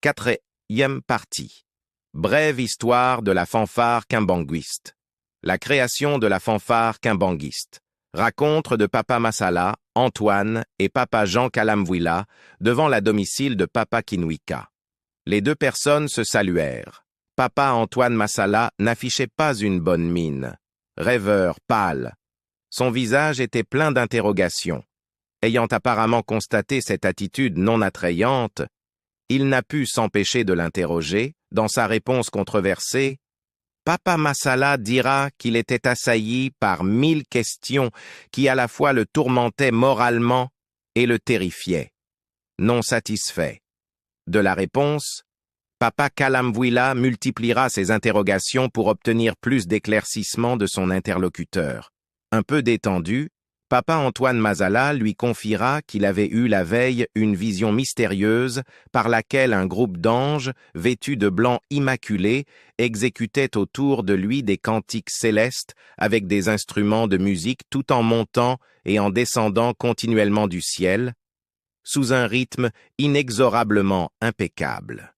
Quatrième partie. Brève histoire de la fanfare kimbanguiste. La création de la fanfare kimbanguiste. Raconte de Papa Massala, Antoine et Papa Jean Kalamvouila devant la domicile de Papa Kinwika. Les deux personnes se saluèrent. Papa Antoine Massala n'affichait pas une bonne mine. Rêveur, pâle. Son visage était plein d'interrogations. Ayant apparemment constaté cette attitude non attrayante, il n'a pu s'empêcher de l'interroger. Dans sa réponse controversée, Papa Massala dira qu'il était assailli par 1000 questions qui à la fois le tourmentaient moralement et le terrifiaient. Non satisfait de la réponse, Papa Kalamvouila multipliera ses interrogations pour obtenir plus d'éclaircissements de son interlocuteur. Un peu détendu, Papa Antoine Massala lui confiera qu'il avait eu la veille une vision mystérieuse par laquelle un groupe d'anges, vêtus de blanc immaculé, exécutait autour de lui des cantiques célestes avec des instruments de musique tout en montant et en descendant continuellement du ciel, sous un rythme inexorablement impeccable.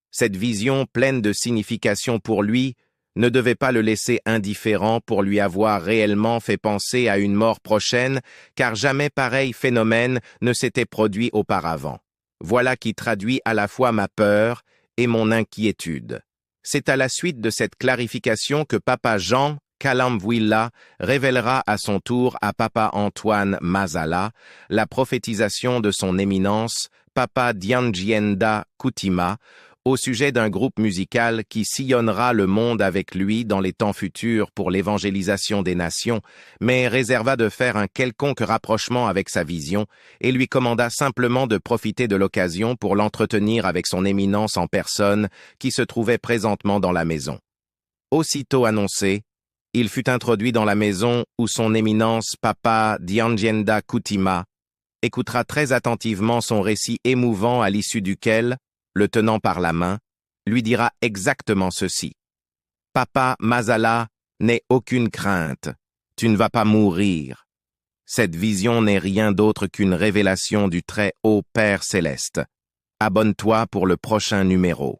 Cette vision pleine de signification pour lui ne devait pas le laisser indifférent pour lui avoir réellement fait penser à une mort prochaine, car jamais pareil phénomène ne s'était produit auparavant. Voilà qui traduit à la fois ma peur et mon inquiétude. C'est à la suite de cette clarification que Papa Jean Kalamvouila révélera à son tour à Papa Antoine Massala la prophétisation de son éminence, Papa Diangienda Coutima, au sujet d'un groupe musical qui sillonnera le monde avec lui dans les temps futurs pour l'évangélisation des nations, mais réserva de faire un quelconque rapprochement avec sa vision et lui commanda simplement de profiter de l'occasion pour l'entretenir avec son éminence en personne qui se trouvait présentement dans la maison. Aussitôt annoncé, il fut introduit dans la maison où son éminence Papa Diangienda Coutima écoutera très attentivement son récit émouvant à l'issue duquel, le tenant par la main, lui dira exactement ceci. « Papa Massala, n'aie aucune crainte, tu ne vas pas mourir. Cette vision n'est rien d'autre qu'une révélation du très haut Père céleste. Abonne-toi pour le prochain numéro. »